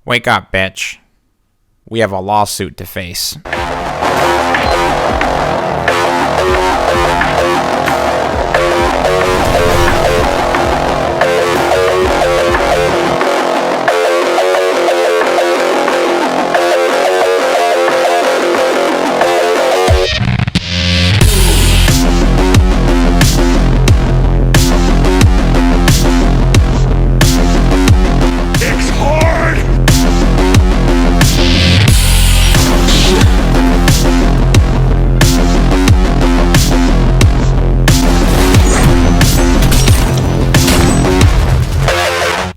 Wake up, bitch. We have a lawsuit to face.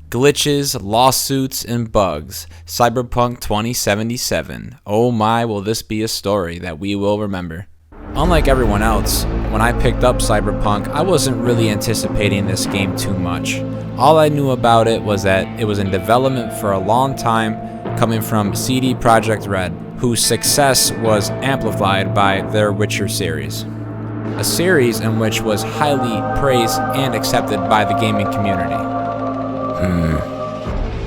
Glitches, lawsuits, and bugs. Cyberpunk 2077. Oh my, will this be a story that we will remember. Unlike everyone else, when I picked up Cyberpunk, I wasn't really anticipating this game too much. All I knew about it was that it was in development for a long time, coming from CD Projekt Red, whose success was amplified by their Witcher series. A series in which was highly praised and accepted by the gaming community.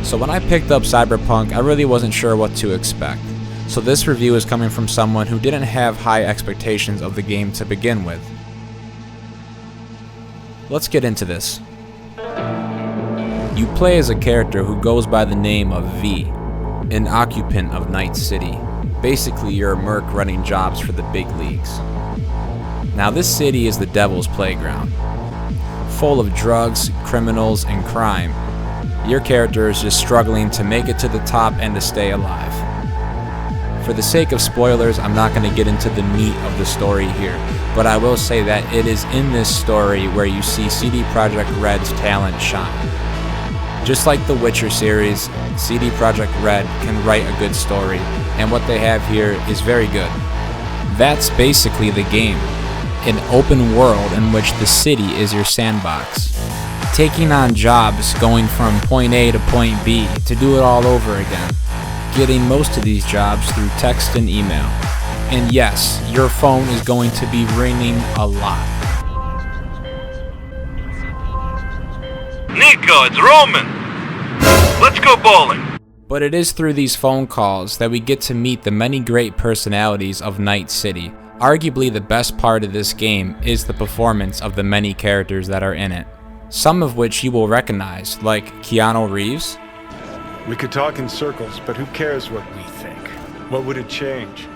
So when I picked up Cyberpunk, I really wasn't sure what to expect. So this review is coming from someone who didn't have high expectations of the game to begin with. Let's get into this. You play as a character who goes by the name of V, an occupant of Night City. Basically, you're a merc running jobs for the big leagues. Now this city is the devil's playground, full of drugs, criminals, and crime. Your character is just struggling to make it to the top and to stay alive. For the sake of spoilers, I'm not going to get into the meat of the story here, but I will say that it is in this story where you see CD Projekt Red's talent shine. Just like the Witcher series, CD Projekt Red can write a good story, and what they have here is very good. That's basically the game, an open world in which the city is your sandbox. Taking on jobs, going from point A to point B to do it all over again. Getting most of these jobs through text and email. And yes, your phone is going to be ringing a lot. Nico, it's Roman! Let's go bowling! But it is through these phone calls that we get to meet the many great personalities of Night City. Arguably the best part of this game is the performance of the many characters that are in it. Some of which you will recognize, like Keanu Reeves. We could talk in circles, but who cares what we think? What would it change?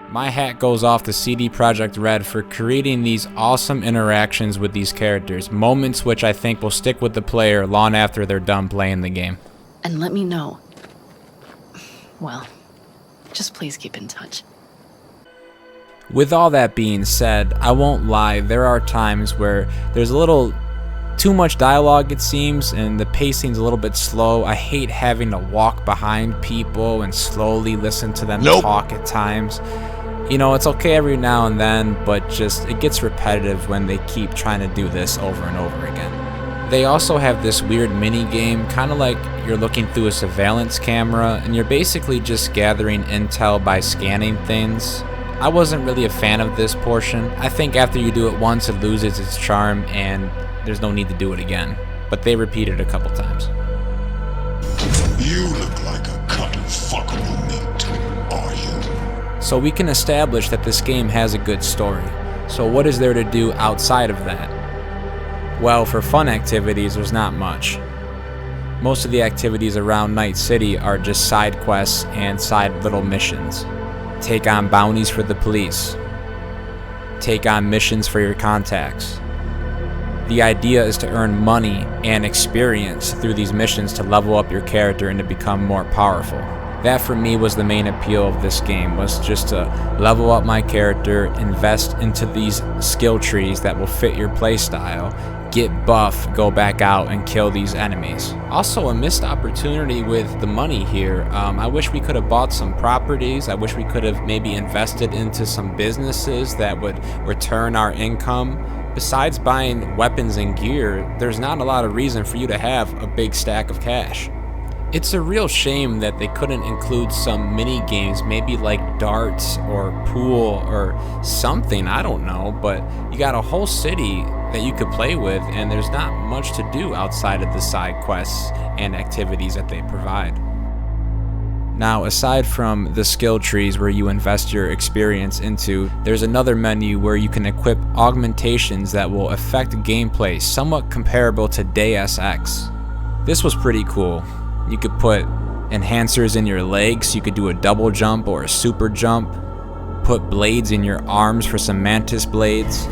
My hat goes off to CD Projekt Red for creating these awesome interactions with these characters, moments which I think will stick with the player long after they're done playing the game. And let me know. Well, just please keep in touch. With all that being said, I won't lie, there are times where there's a little too much dialogue, it seems, and the pacing's a little bit slow. I hate having to walk behind people and slowly listen to them talk at times. You know, it's okay every now and then, but just it gets repetitive when they keep trying to do this over and over again. They also have this weird mini game, kind of like you're looking through a surveillance camera, and you're basically just gathering intel by scanning things. I wasn't really a fan of this portion. I think after you do it once, it loses its charm, and there's no need to do it again. But they repeat it a couple times. You look like a cut of fuckable meat, are you? So we can establish that this game has a good story. So what is there to do outside of that? Well, for fun activities, there's not much. Most of the activities around Night City are just side quests and side little missions. Take on bounties for the police. Take on missions for your contacts. The idea is to earn money and experience through these missions to level up your character and to become more powerful. That for me was the main appeal of this game, was just to level up my character, invest into these skill trees that will fit your playstyle, get buff, go back out and kill these enemies. Also a missed opportunity with the money here. I wish we could have bought some properties. I wish we could have maybe invested into some businesses that would return our income. Besides buying weapons and gear, there's not a lot of reason for you to have a big stack of cash. It's a real shame that they couldn't include some mini games, maybe like darts or pool or something, I don't know, but you got a whole city that you could play with, and there's not much to do outside of the side quests and activities that they provide. Now, aside from the skill trees where you invest your experience into, there's another menu where you can equip augmentations that will affect gameplay somewhat comparable to Deus Ex. This was pretty cool. You could put enhancers in your legs, so you could do a double jump or a super jump. Put blades in your arms for some mantis blades.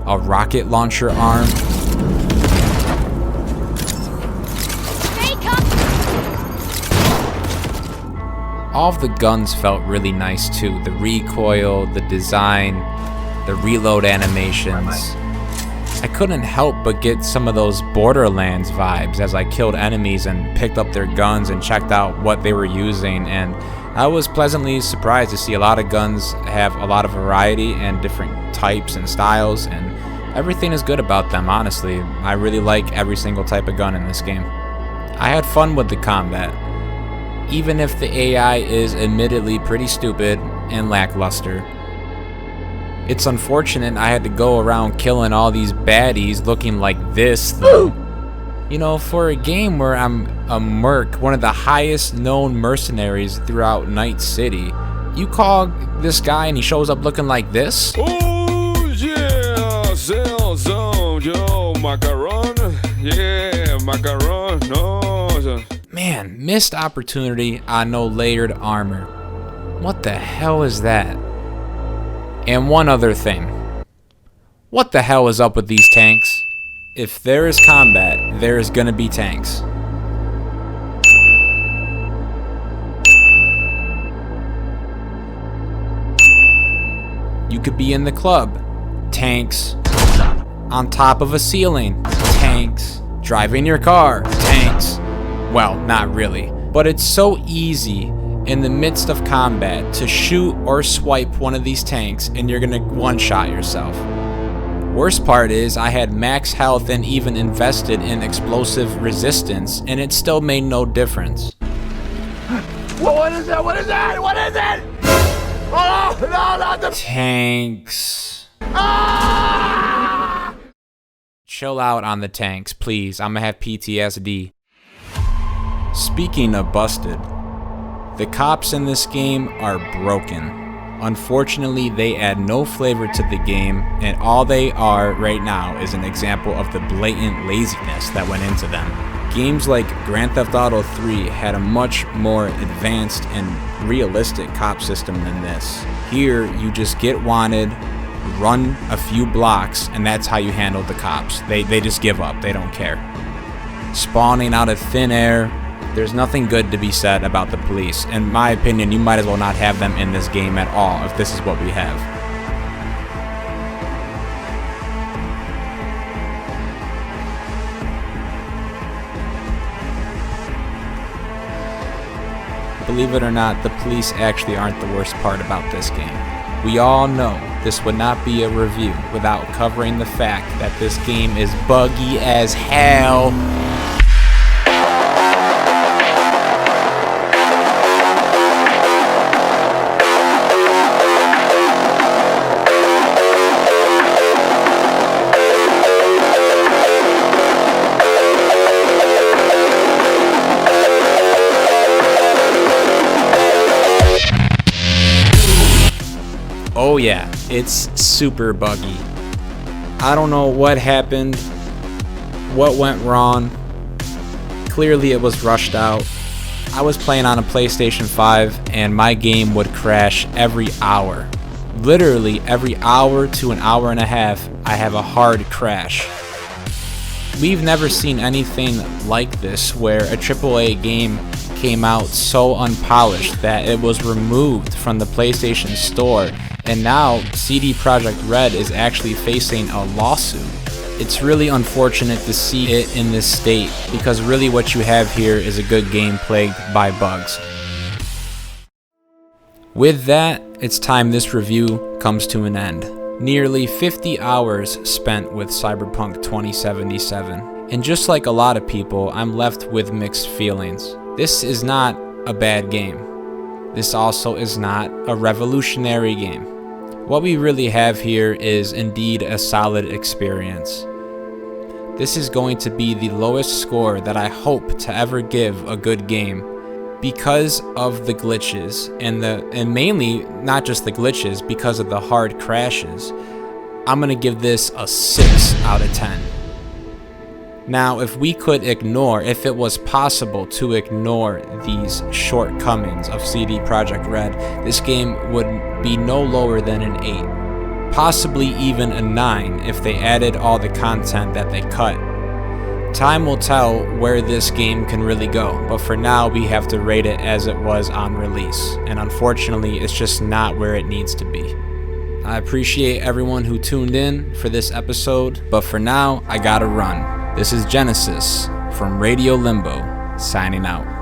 A rocket launcher arm. All of the guns felt really nice too. The recoil, the design, the reload animations. I couldn't help but get some of those Borderlands vibes as I killed enemies and picked up their guns and checked out what they were using, and I was pleasantly surprised to see a lot of guns have a lot of variety and different types and styles, and everything is good about them, honestly. I really like every single type of gun in this game. I had fun with the combat, even if the AI is admittedly pretty stupid and lackluster. It's unfortunate I had to go around killing all these baddies looking like this, though. You know, for a game where I'm a merc, one of the highest known mercenaries throughout Night City, you call this guy and he shows up looking like this? Oh yeah, zone, yo, macaron, yeah, macaron, no. Man, missed opportunity on no layered armor. What the hell is that? And one other thing. What the hell is up with these tanks? If there is combat, there is gonna be tanks. You could be in the club. Tanks. On top of a ceiling. Tanks. Driving your car. Tanks. Well, not really. But it's so easy in the midst of combat to shoot or swipe one of these tanks and you're gonna one-shot yourself. Worst part is I had max health and even invested in explosive resistance and it still made no difference. What is that? What is that? What is it? Oh, no, not the Tanks. Chill out on the tanks, please. I'm gonna have PTSD. Speaking of busted, the cops in this game are broken. Unfortunately, they add no flavor to the game, and all they are right now is an example of the blatant laziness that went into them. Games like Grand Theft Auto 3 had a much more advanced and realistic cop system than this. Here, you just get wanted, run a few blocks, and that's how you handle the cops. They just give up, they don't care. Spawning out of thin air. There's nothing good to be said about the police. In my opinion, you might as well not have them in this game at all if this is what we have. Believe it or not, the police actually aren't the worst part about this game. We all know this would not be a review without covering the fact that this game is buggy as hell. Oh yeah, it's super buggy. I don't know what happened, what went wrong. Clearly it was rushed out. I was playing on a PlayStation 5 and my game would crash every hour. Literally every hour to an hour and a half, I have a hard crash. We've never seen anything like this where a AAA game came out so unpolished that it was removed from the PlayStation Store, and now CD Projekt Red is actually facing a lawsuit. It's really unfortunate to see it in this state, because really what you have here is a good game plagued by bugs. With that, it's time this review comes to an end. Nearly 50 hours spent with Cyberpunk 2077, and just like a lot of people, I'm left with mixed feelings. This is not a bad game. This also is not a revolutionary game. What we really have here is indeed a solid experience. this is going to be the lowest score that I hope to ever give a good game because of the glitches and mainly not just the glitches, because of the hard crashes. I'm gonna give this a 6 out of 10. Now, if it was possible to ignore these shortcomings of CD Projekt Red, this game would be no lower than an 8, possibly even a 9 if they added all the content that they cut. Time will tell where this game can really go, but for now we have to rate it as it was on release, and unfortunately it's just not where it needs to be. I appreciate everyone who tuned in for this episode, but for now I gotta run. This is Genesis from Radio Limbo, signing out.